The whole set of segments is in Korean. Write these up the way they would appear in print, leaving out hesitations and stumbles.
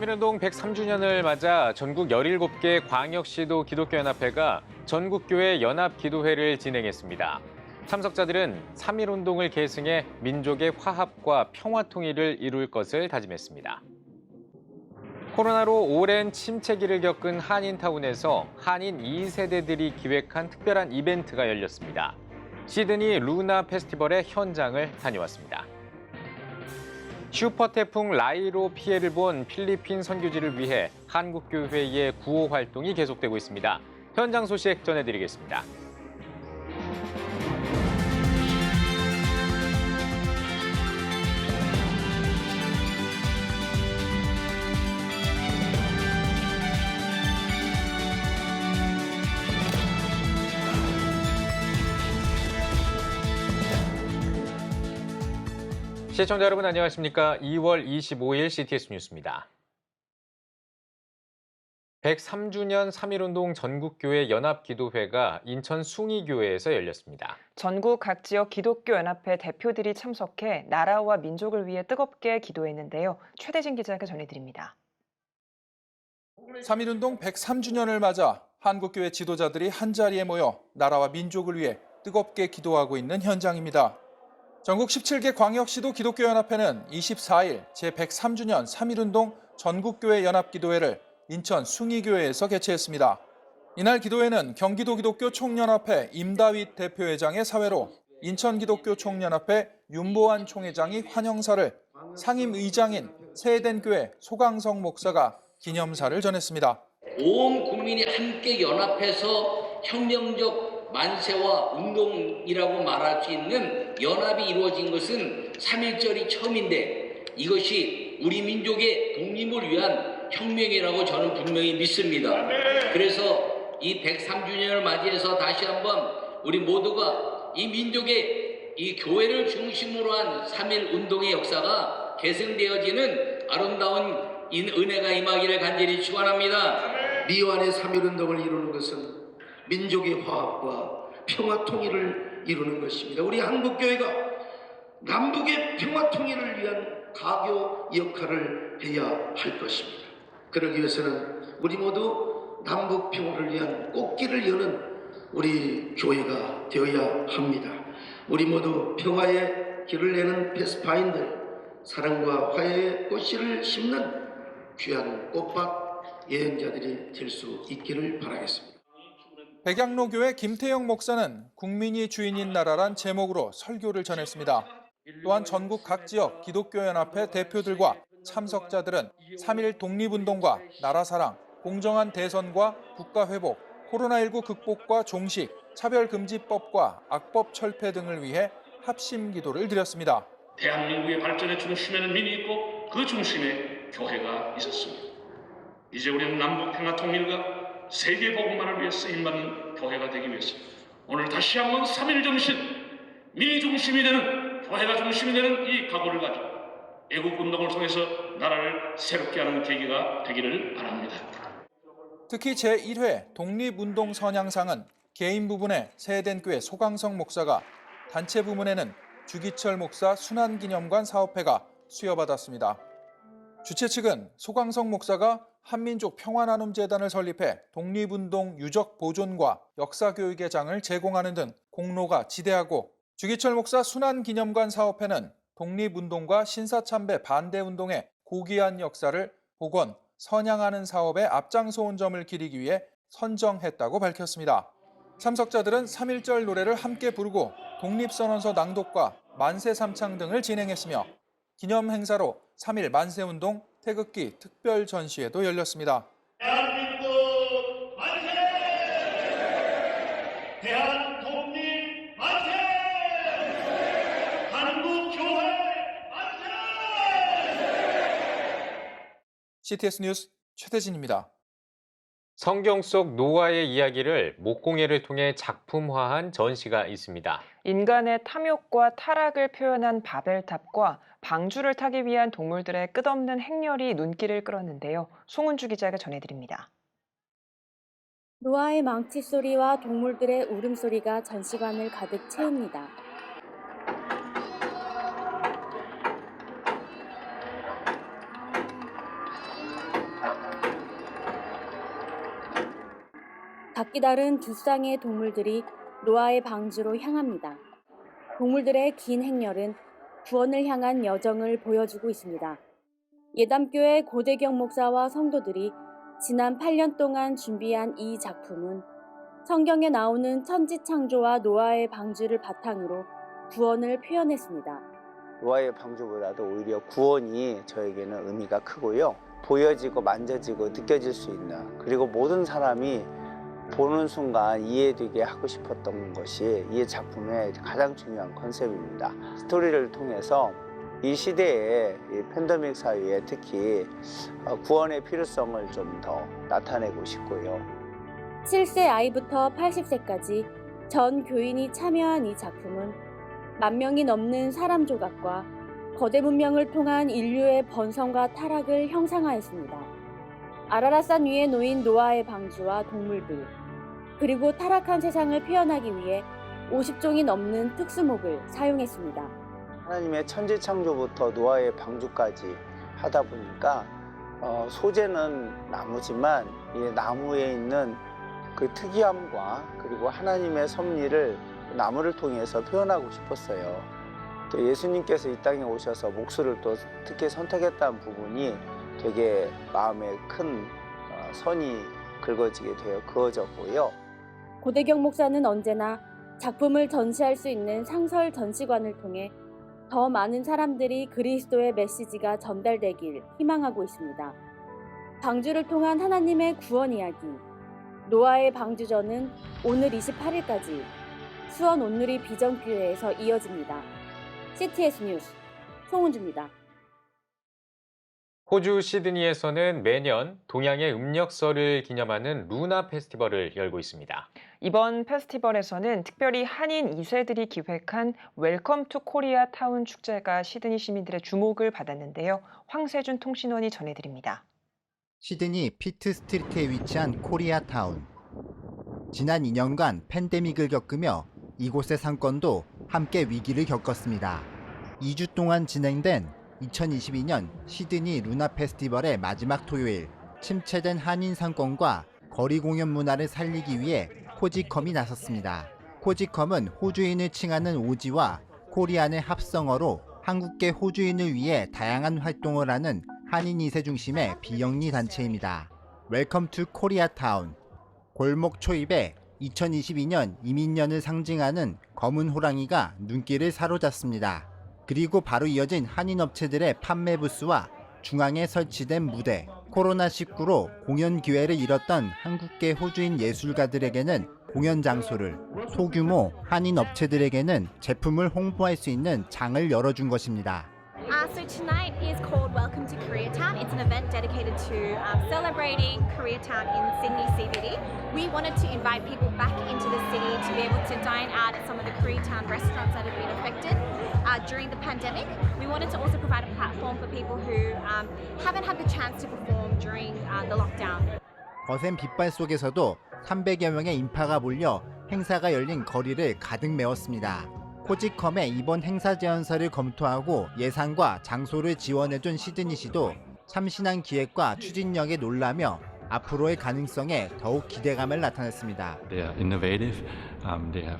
3.1운동 103주년을 맞아 전국 17개 광역시도 기독교연합회가 전국교회 연합기도회를 진행했습니다. 참석자들은 3.1운동을 계승해 민족의 화합과 평화통일을 이룰 것을 다짐했습니다. 코로나로 오랜 침체기를 겪은 한인타운에서 한인 2세대들이 기획한 특별한 이벤트가 열렸습니다. 시드니 루나 페스티벌의 현장을 다녀왔습니다. 슈퍼 태풍 라이로 피해를 본 필리핀 선교지를 위해 한국교회의 구호 활동이 계속되고 있습니다. 현장 소식 전해드리겠습니다. 시청자 여러분 안녕하십니까? 2월 25일 CTS 뉴스입니다. 103주년 3.1운동 전국교회 연합기도회가 인천 숭의교회에서 열렸습니다. 전국 각 지역 기독교연합회 대표들이 참석해 나라와 민족을 위해 뜨겁게 기도했는데요. 최대진 기자가 전해드립니다. 3.1운동 103주년을 맞아 한국교회 지도자들이 한자리에 모여 나라와 민족을 위해 뜨겁게 기도하고 있는 현장입니다. 전국 17개 광역시도 기독교연합회는 24일 제103주년 3.1운동 전국교회 연합기도회를 인천 숭의교회에서 개최했습니다. 이날 기도회는 경기도 기독교 총연합회 임다윗 대표회장의 사회로 인천기독교 총연합회 윤보한 총회장이 환영사를, 상임의장인 세덴교회 소강성 목사가 기념사를 전했습니다. 온 국민이 함께 연합해서 혁명적 만세와 운동이라고 말할 수 있는 연합이 이루어진 것은 3.1절이 처음인데 이것이 우리 민족의 독립을 위한 혁명이라고 저는 분명히 믿습니다. 그래서 이 103주년을 맞이해서 다시 한번 우리 모두가 이 민족의 이 교회를 중심으로 한 3.1 운동의 역사가 계승되어지는 아름다운 은혜가 임하기를 간절히 축원합니다. 미완의 3.1 운동을 이루는 것은 민족의 화합과 평화 통일을 이루는 것입니다. 우리 한국교회가 남북의 평화 통일을 위한 가교 역할을 해야 할 것입니다. 그러기 위해서는 우리 모두 남북 평화를 위한 꽃길을 여는 우리 교회가 되어야 합니다. 우리 모두 평화의 길을 내는 패스파인들, 사랑과 화해의 꽃씨를 심는 귀한 꽃밭 예언자들이 될 수 있기를 바라겠습니다. 백양로교회 김태영 목사는 국민이 주인인 나라란 제목으로 설교를 전했습니다. 또한 전국 각 지역 기독교연합회 대표들과 참석자들은 3.1 독립운동과 나라사랑, 공정한 대선과 국가회복, 코로나19 극복과 종식, 차별금지법과 악법 철폐 등을 위해 합심 기도를 드렸습니다. 대한민국의 발전의 중심에는 민이 있고 그 중심에 교회가 있었습니다. 이제 우리는 남북평화통일과 세계복음만을 위해 쓰임받는 교회가 되기 위해서 오늘 다시 한번 3.1 정신, 민이 중심이 되는, 교회가 중심이 되는 이 각오를 가지고 애국운동을 통해서 나라를 새롭게 하는 계기가 되기를 바랍니다. 특히 제1회 독립운동 선양상은 개인 부분에 세덴교회 소강성 목사가, 단체 부문에는 주기철 목사 순환기념관 사업회가 수여받았습니다. 주최 측은 소강성 목사가 한민족 평화나눔재단을 설립해 독립운동 유적 보존과 역사교육의 장을 제공하는 등 공로가 지대하고, 주기철 목사 순환기념관 사업회는 독립운동과 신사참배 반대운동의 고귀한 역사를 복원, 선양하는 사업에 앞장서온 점을 기리기 위해 선정했다고 밝혔습니다. 참석자들은 3.1절 노래를 함께 부르고 독립선언서 낭독과 만세 삼창 등을 진행했으며 기념 행사로 3.1 만세운동 태극기 특별 전시회도 열렸습니다. 대한민국 만세! 대한독립 만세! 한국교회 만세! CTS 뉴스 최대진입니다. 성경 속 노아의 이야기를 목공예를 통해 작품화한 전시가 있습니다. 인간의 탐욕과 타락을 표현한 바벨탑과 방주를 타기 위한 동물들의 끝없는 행렬이 눈길을 끌었는데요. 송은주 기자가 전해드립니다. 노아의 망치 소리와 동물들의 울음소리가 전시관을 가득 채웁니다. 각기 다른 두 쌍의 동물들이 노아의 방주로 향합니다. 동물들의 긴 행렬은 구원을 향한 여정을 보여주고 있습니다. 예담교회 고대경 목사와 성도들이 지난 8년 동안 준비한 이 작품은 성경에 나오는 천지창조와 노아의 방주를 바탕으로 구원을 표현했습니다. 노아의 방주보다도 오히려 구원이 저에게는 의미가 크고요. 보여지고 만져지고 느껴질 수 있는, 그리고 모든 사람이 보는 순간 이해되게 하고 싶었던 것이 이 작품의 가장 중요한 컨셉입니다. 스토리를 통해서 이 시대의 이 팬데믹 사회에 특히 구원의 필요성을 좀 더 나타내고 싶고요. 7세 아이부터 80세까지 전 교인이 참여한 이 작품은 10,000명이 넘는 사람 조각과 거대 문명을 통한 인류의 번성과 타락을 형상화했습니다. 아라랏산 위에 놓인 노아의 방주와 동물들, 그리고 타락한 세상을 표현하기 위해 50종이 넘는 특수목을 사용했습니다. 하나님의 천지창조부터 노아의 방주까지 하다 보니까 소재는 나무지만 이 나무에 있는 그 특이함과 그리고 하나님의 섭리를 나무를 통해서 표현하고 싶었어요. 또 예수님께서 이 땅에 오셔서 목수를 또 특히 선택했다는 부분이 되게 마음에 큰 선이 그어졌고요. 고대경 목사는 언제나 작품을 전시할 수 있는 상설 전시관을 통해 더 많은 사람들이 그리스도의 메시지가 전달되길 희망하고 있습니다. 방주를 통한 하나님의 구원 이야기, 노아의 방주전은 오늘 28일까지 수원 온누리 비전교회에서 이어집니다. CTS 뉴스 송은주입니다. 호주 시드니에서는 매년 동양의 음력설을 기념하는 루나 페스티벌을 열고 있습니다. 이번 페스티벌에서는 특별히 한인 2세들이 기획한 웰컴 투 코리아 타운 축제가 시드니 시민들의 주목을 받았는데요. 황세준 통신원이 전해드립니다. 시드니 피트 스트리트에 위치한 코리아타운. 지난 2년간 팬데믹을 겪으며 이곳의 상권도 함께 위기를 겪었습니다. 2주 동안 진행된 2022년 시드니 루나 페스티벌의 마지막 토요일, 침체된 한인 상권과 거리 공연 문화를 살리기 위해 코지컴이 나섰습니다. 코지컴은 호주인을 칭하는 오지와 코리안의 합성어로 한국계 호주인을 위해 다양한 활동을 하는 한인 2세 중심의 비영리 단체입니다. 웰컴 투 코리아타운. 골목 초입에 2022년 이민년을 상징하는 검은 호랑이가 눈길을 사로잡습니다. 그리고 바로 이어진 한인 업체들의 판매 부스와 중앙에 설치된 무대. 코로나19로 공연 기회를 잃었던 한국계 호주인 예술가들에게는 공연 장소를, 소규모 한인 업체들에게는 제품을 홍보할 수 있는 장을 열어준 것입니다. So tonight is called Welcome to Koreatown. It's an event dedicated to celebrating Koreatown in Sydney CBD. We wanted to invite people back into the city to be able to dine out at some of the Koreatown restaurants that have been affected during the pandemic. We wanted to also provide a platform for people who haven't had the chance to perform during the lockdown. 거센 빛발 속에서도 300여 명의 인파가 몰려 행사가 열린 거리를 가득 메웠습니다. 코지컴의 이번 행사 제안서를 검토하고 예산과 장소를 지원해준 시드니시도 참신한 기획과 추진력에 놀라며 앞으로의 가능성에 더욱 기대감을 나타냈습니다. They are innovative, they have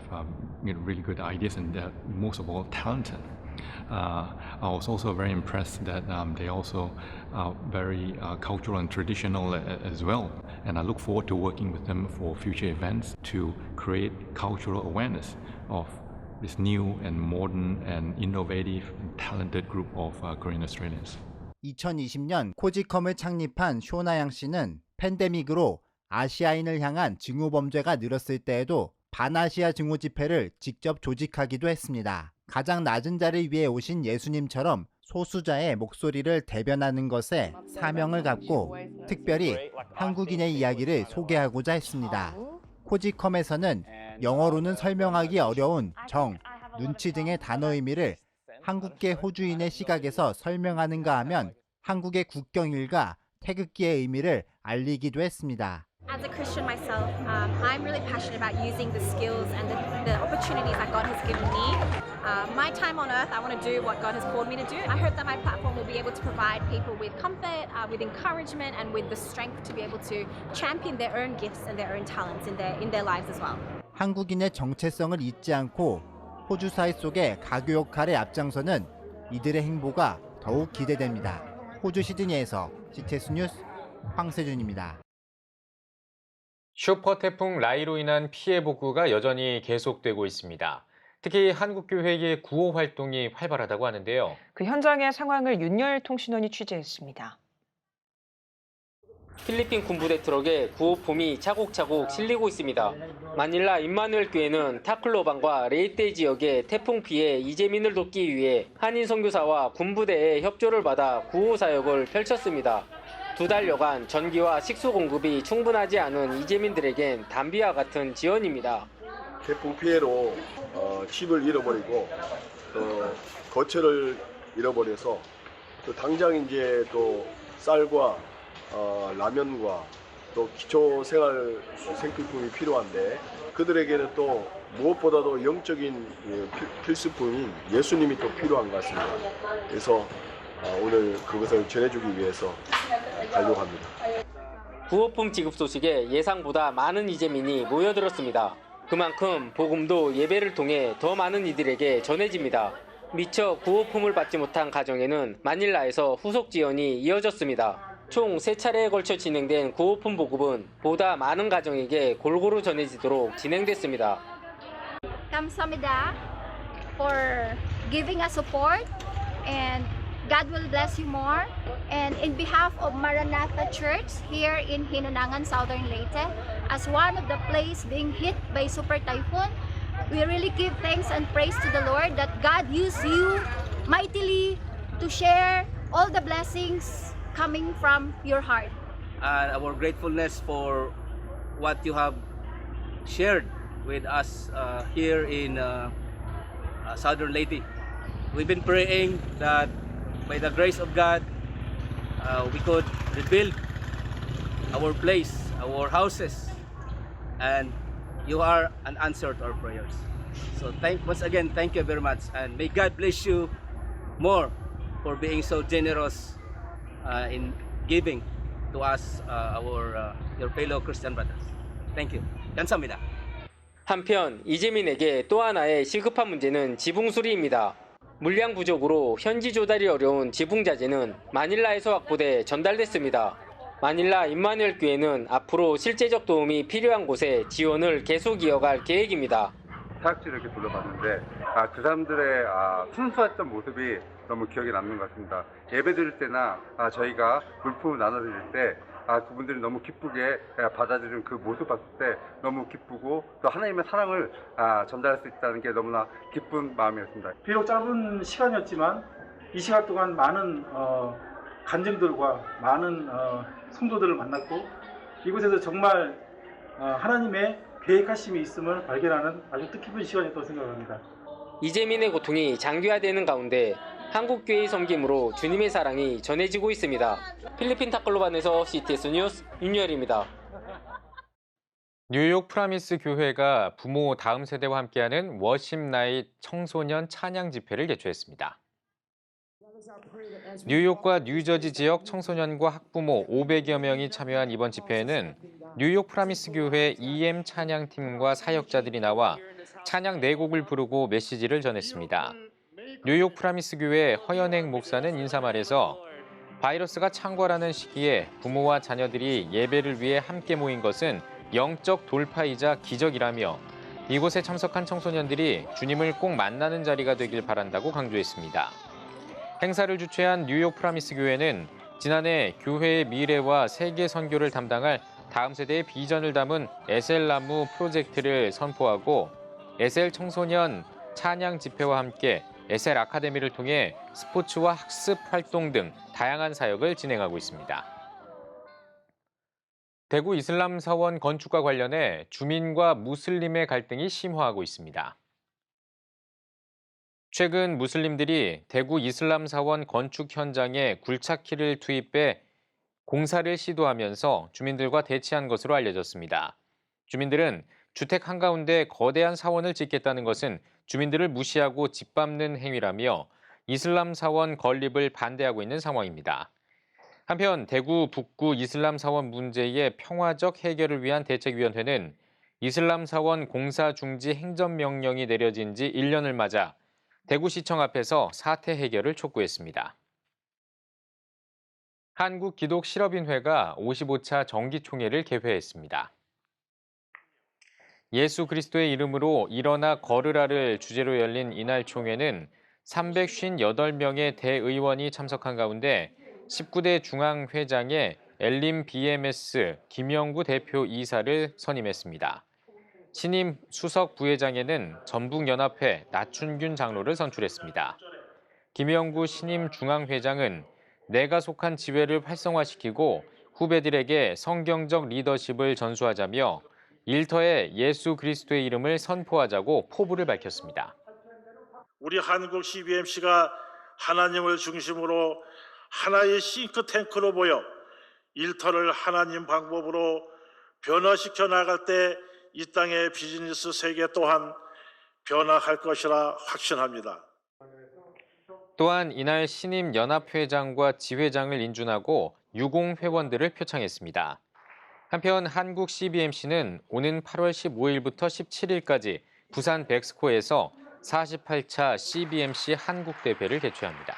really good ideas, and they're most of all talented. I was also very impressed that they also are very cultural and traditional as well, and I look forward to working with them for future events to create cultural awareness of this new and modern and innovative and talented group of Korean Australians. 2020년 코지컴을 창립한 쇼나양 씨는 팬데믹으로 아시아인을 향한 증오 범죄가 늘었을 때에도 반아시아 증오 집회를 직접 조직하기도 했습니다. 가장 낮은 자를 위해 오신 예수님처럼 소수자의 목소리를 대변하는 것에 사명을 갖고 특별히 한국인의 이야기를 소개하고자 했습니다. 코지컴에서는 영어로는 설명하기 어려운 정, 눈치 등의 단어 의미를 한국계 호주인의 시각에서 설명하는가 하면 한국의 국경일과 태극기의 의미를 알리기도 했습니다. As a Christian myself, I'm really passionate about using the skills and the opportunities that God has given me. My time on earth, I want to do what God has called me to do. I hope that my platform will be able to provide people with comfort, with encouragement, and with the strength to be able to champion their own gifts and their own talents in their lives as well. 한국인의 정체성을 잊지 않고 호주 사회 속의 가교 역할에 앞장서는 이들의 행보가 더욱 기대됩니다. 호주 시드니에서 CTS 뉴스 황세준입니다. 슈퍼 태풍 라이로 인한 피해 복구가 여전히 계속되고 있습니다. 특히 한국교회의 구호 활동이 활발하다고 하는데요. 그 현장의 상황을 윤열통신원이 취재했습니다. 필리핀 군부대 트럭에 구호품이 차곡차곡 실리고 있습니다. 마닐라 임마누엘 교회는 타클로반과 레이테 지역의 태풍 피해 이재민을 돕기 위해 한인 선교사와 군부대의 협조를 받아 구호 사역을 펼쳤습니다. 2달여간 전기와 식수 공급이 충분하지 않은 이재민들에겐 담비와 같은 지원입니다. 태풍 피해로 집을 잃어버리고 또 거처를 잃어버려서 또 당장 이제 또 쌀과 라면과 또 기초 생활 생필품이 필요한데 그들에게는 또 무엇보다도 영적인 필수품인 예수님이 또 필요한 것 같습니다. 그래서 오늘 그것을 전해주기 위해서 가려합니다. 구호품 지급 소식에 예상보다 많은 이재민이 모여들었습니다. 그만큼 복음도 예배를 통해 더 많은 이들에게 전해집니다. 미처 구호품을 받지 못한 가정에는 마닐라에서 후속 지원이 이어졌습니다. 총 3차례에 걸쳐 진행된 구호품 보급은 보다 많은 가정에게 골고루 전해지도록 진행됐습니다. 감사합니다 for giving us support and God will bless you more. And in behalf of Maranatha Church here in Hinunangan, Southern Leyte, as one of the place being hit by Super Typhoon, we really give thanks and praise to the Lord that God used you mightily to share all the blessings coming from your heart. And our gratefulness for what you have shared with us here in Southern Leyte. We've been praying that by the grace of God, we could rebuild our place, our houses, and you are an answer to our prayers. So once again, thank you very much, and may God bless you more for being so generous in giving to us, your fellow Christian brothers. Thank you. 감사합니다. 한편 이재민에게 또 하나의 시급한 문제는 지붕 수리입니다. 물량 부족으로 현지 조달이 어려운 지붕 자재는 마닐라에서 확보돼 전달됐습니다. 마닐라 임마누엘 교회는 앞으로 실제적 도움이 필요한 곳에 지원을 계속 이어갈 계획입니다. 사역지를 이렇게 둘러봤는데 그 사람들의 순수했던 모습이 너무 기억에 남는 것 같습니다. 예배 드릴 때나 저희가 물품을 나눠드릴 때 그분들이 너무 기쁘게 받아들이는 그 모습 봤을 때 너무 기쁘고 또 하나님의 사랑을 전달할 수 있다는 게 너무나 기쁜 마음이었습니다. 비록 짧은 시간이었지만 이 시간 동안 많은 간증들과 많은 성도들을 만났고 이곳에서 정말 하나님의 계획하심이 있음을 발견하는 아주 뜻깊은 시간이었다고 생각합니다. 이재민의 고통이 장기화되는 가운데 한국교회의 섬김으로 주님의 사랑이 전해지고 있습니다. 필리핀 타클로반에서 CTS 뉴스 윤열입니다. 뉴욕 프라미스 교회가 부모 다음 세대와 함께하는 워십 나잇 청소년 찬양 집회를 개최했습니다. 뉴욕과 뉴저지 지역 청소년과 학부모 500여 명이 참여한 이번 집회에는 뉴욕 프라미스 교회 EM 찬양팀과 사역자들이 나와 찬양 4곡을 부르고 메시지를 전했습니다. 뉴욕 프라미스 교회 허연행 목사는 인사말에서 바이러스가 창궐하는 시기에 부모와 자녀들이 예배를 위해 함께 모인 것은 영적 돌파이자 기적이라며 이곳에 참석한 청소년들이 주님을 꼭 만나는 자리가 되길 바란다고 강조했습니다. 행사를 주최한 뉴욕 프라미스 교회는 지난해 교회의 미래와 세계 선교를 담당할 다음 세대의 비전을 담은 에셀 나무 프로젝트를 선포하고 에셀 청소년 찬양 집회와 함께 에셀 아카데미를 통해 스포츠와 학습 활동 등 다양한 사역을 진행하고 있습니다. 대구 이슬람 사원 건축과 관련해 주민과 무슬림의 갈등이 심화하고 있습니다. 최근 무슬림들이 대구 이슬람 사원 건축 현장에 굴착키를 투입해 공사를 시도하면서 주민들과 대치한 것으로 알려졌습니다. 주민들은 주택 한가운데 거대한 사원을 짓겠다는 것은 주민들을 무시하고 짓밟는 행위라며 이슬람 사원 건립을 반대하고 있는 상황입니다. 한편 대구 북구 이슬람 사원 문제의 평화적 해결을 위한 대책위원회는 이슬람 사원 공사 중지 행정명령이 내려진 지 1년을 맞아 대구시청 앞에서 사태 해결을 촉구했습니다. 한국기독실업인회가 55차 정기총회를 개회했습니다. 예수 그리스도의 이름으로 일어나 걸으라를 주제로 열린 이날 총회는 358명의 대의원이 참석한 가운데 19대 중앙회장에 엘림 BMS 김영구 대표 이사를 선임했습니다. 신임 수석 부회장에는 전북연합회 나춘균 장로를 선출했습니다. 김영구 신임 중앙회장은 내가 속한 지회를 활성화시키고 후배들에게 성경적 리더십을 전수하자며 일터에 예수 그리스도의 이름을 선포하자고 포부를 밝혔습니다. 우리 한국 CBMC가 하나님을 중심으로 하나의 싱크탱크로 보여 일터를 하나님 방법으로 변화시켜 나갈 때 이 땅의 비즈니스 세계 또한 변화할 것이라 확신합니다. 또한 이날 신임 연합회장과 지회장을 인준하고 유공회원들을 표창했습니다. 한편 한국 CBMC는 오는 8월 15일부터 17일까지 부산 백스코에서 48차 CBMC 한국대회를 개최합니다.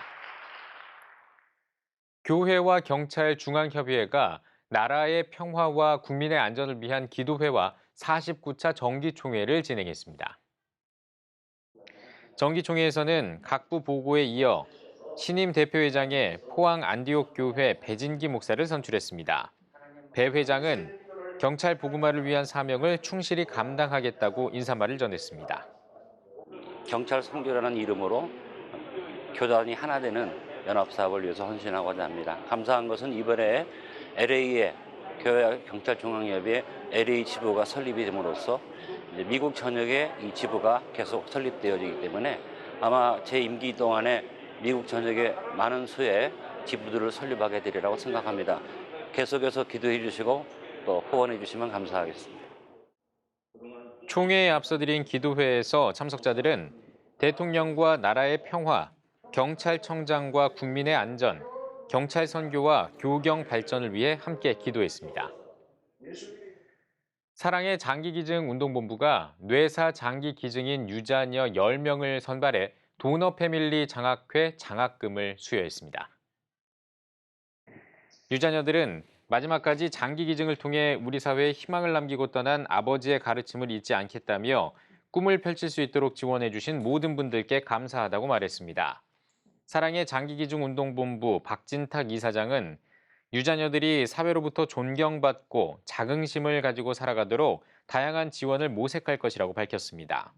교회와 경찰 중앙협의회가 나라의 평화와 국민의 안전을 위한 기도회와 49차 정기총회를 진행했습니다. 정기총회에서는 각부 보고에 이어 신임 대표회장에 포항 안디옥교회 배진기 목사를 선출했습니다. 배 회장은 경찰 복음화를 위한 사명을 충실히 감당하겠다고 인사말을 전했습니다. 경찰 선교라는 이름으로 교단이 하나 되는 연합사업을 위해서 헌신하고자 합니다. 감사한 것은 이번에 LA의 교회 경찰 중앙협의회 LA 지부가 설립이 됨으로써 미국 전역에 이 지부가 계속 설립되어지기 때문에 아마 제 임기 동안에 미국 전역에 많은 수의 지부들을 설립하게 되리라고 생각합니다. 계속해서 기도해 주시고 또 후원해 주시면 감사하겠습니다. 총회에 앞서 드린 기도회에서 참석자들은 대통령과 나라의 평화, 경찰청장과 국민의 안전, 경찰 선교와 교경 발전을 위해 함께 기도했습니다. 사랑의 장기기증 운동본부가 뇌사 장기기증인 유자녀 10명을 선발해 도너 패밀리 장학회 장학금을 수여했습니다. 유자녀들은 마지막까지 장기기증을 통해 우리 사회에 희망을 남기고 떠난 아버지의 가르침을 잊지 않겠다며 꿈을 펼칠 수 있도록 지원해 주신 모든 분들께 감사하다고 말했습니다. 사랑의 장기기증 운동본부 박진탁 이사장은 유자녀들이 사회로부터 존경받고 자긍심을 가지고 살아가도록 다양한 지원을 모색할 것이라고 밝혔습니다.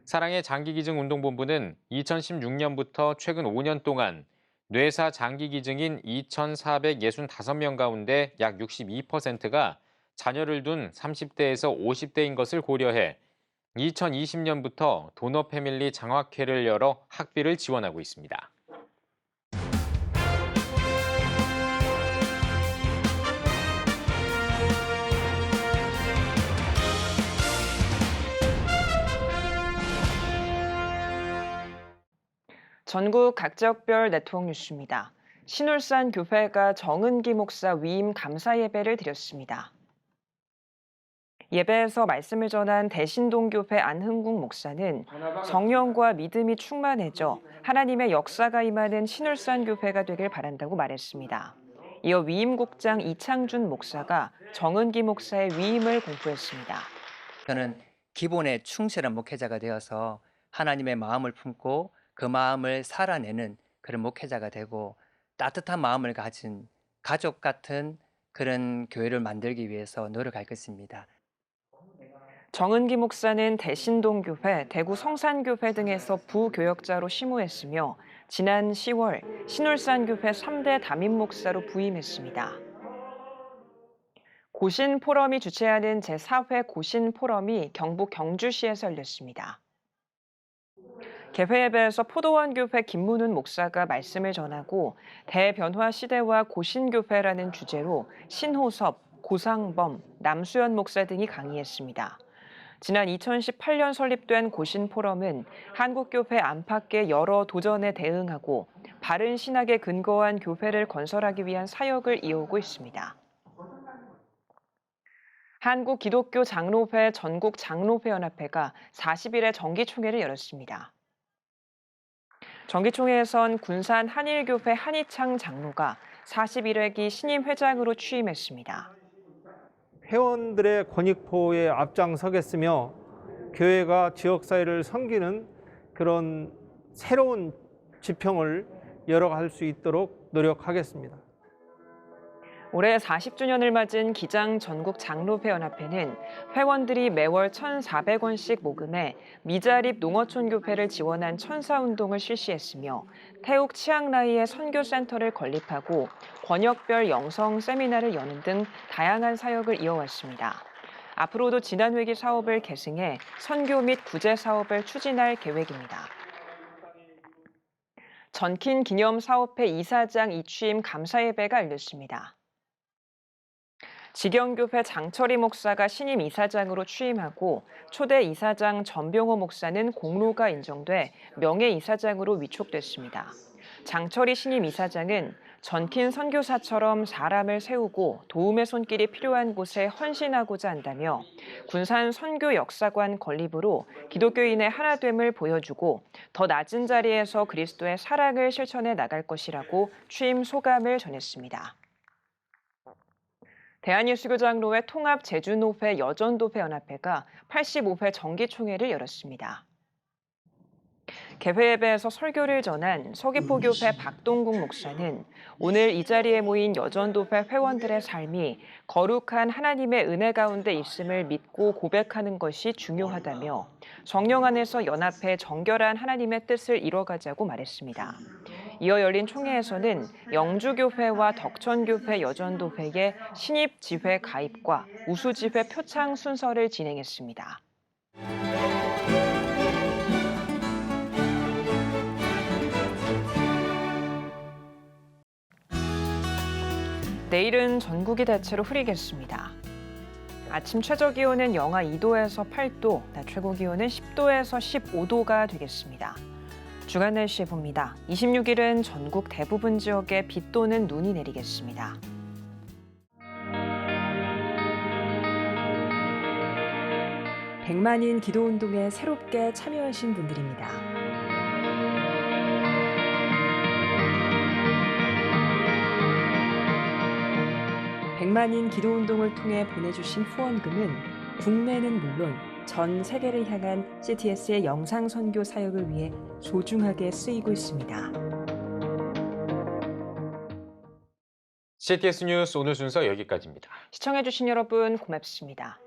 사랑의 장기기증 운동본부는 2016년부터 최근 5년 동안 뇌사 장기기증인 2,465명 가운데 약 62%가 자녀를 둔 30대에서 50대인 것을 고려해 2020년부터 도너 패밀리 장학회를 열어 학비를 지원하고 있습니다. 전국 각지역별 네트워크 뉴스입니다. 신울산 교회가 정은기 목사 위임 감사 예배를 드렸습니다. 예배에서 말씀을 전한 대신동교회 안흥국 목사는 성령과 믿음이 충만해져 하나님의 역사가 임하는 신울산 교회가 되길 바란다고 말했습니다. 이어 위임국장 이창준 목사가 정은기 목사의 위임을 공포했습니다. 저는 기본에 충실한 목회자가 되어서 하나님의 마음을 품고 그 마음을 살아내는 그런 목회자가 되고 따뜻한 마음을 가진 가족 같은 그런 교회를 만들기 위해서 노력할 것입니다. 정은기 목사는 대신동교회, 대구 성산교회 등에서 부교역자로 심우했으며 지난 10월 신울산교회 3대 담임 목사로 부임했습니다. 고신포럼이 주최하는 제4회 고신포럼이 경북 경주시에서 열렸습니다. 개회 예배에서 포도원 교회 김문훈 목사가 말씀을 전하고 대변화 시대와 고신교회라는 주제로 신호섭, 고상범, 남수연 목사 등이 강의했습니다. 지난 2018년 설립된 고신포럼은 한국교회 안팎의 여러 도전에 대응하고 바른 신학에 근거한 교회를 건설하기 위한 사역을 이어오고 있습니다. 한국기독교장로회 전국장로회연합회가 40일에 정기총회를 열었습니다. 정기총회에선 군산 한일교회 한희창 장로가 41회기 신임 회장으로 취임했습니다. 회원들의 권익보호에 앞장서겠으며 교회가 지역사회를 섬기는 그런 새로운 지평을 열어갈 수 있도록 노력하겠습니다. 올해 40주년을 맞은 기장 전국장로회연합회는 회원들이 매월 1,400원씩 모금해 미자립 농어촌교회를 지원한 천사운동을 실시했으며 태욱 치앙라이의 선교센터를 건립하고 권역별 영성 세미나를 여는 등 다양한 사역을 이어왔습니다. 앞으로도 진안회기 사업을 계승해 선교 및 구제 사업을 추진할 계획입니다. 전킨 기념사업회 이사장 이취임 감사예배가 열렸습니다. 직영교회 장철희 목사가 신임 이사장으로 취임하고 초대 이사장 전병호 목사는 공로가 인정돼 명예이사장으로 위촉됐습니다. 장철희 신임 이사장은 전킨 선교사처럼 사람을 세우고 도움의 손길이 필요한 곳에 헌신하고자 한다며 군산 선교역사관 건립으로 기독교인의 하나됨을 보여주고 더 낮은 자리에서 그리스도의 사랑을 실천해 나갈 것이라고 취임 소감을 전했습니다. 대한예수교장로회 통합제주노회 여전도회연합회가 85회 정기총회를 열었습니다. 개회예배에서 설교를 전한 서귀포교회 박동국 목사는 오늘 이 자리에 모인 여전도회 회원들의 삶이 거룩한 하나님의 은혜 가운데 있음을 믿고 고백하는 것이 중요하다며 성령 안에서 연합해 정결한 하나님의 뜻을 이뤄가자고 말했습니다. 이어 열린 총회에서는 영주교회와 덕천교회 여전도회의 신입지회 가입과 우수지회 표창 순서를 진행했습니다. 내일은 전국이 대체로 흐리겠습니다. 아침 최저기온은 영하 2도에서 8도, 낮 최고기온은 10도에서 15도가 되겠습니다. 주간 날씨 봅니다. 26일은 전국 대부분 지역에 비 또는 눈이 내리겠습니다. 백만인 기도운동에 새롭게 참여하신 분들입니다. 백만인 기도운동을 통해 보내주신 후원금은 국내는 물론 전 세계를 향한 CTS의 영상 선교 사역을 위해 소중하게 쓰이고 있습니다. CTS 뉴스 오늘 순서 여기까지입니다. 시청해주신 여러분 고맙습니다.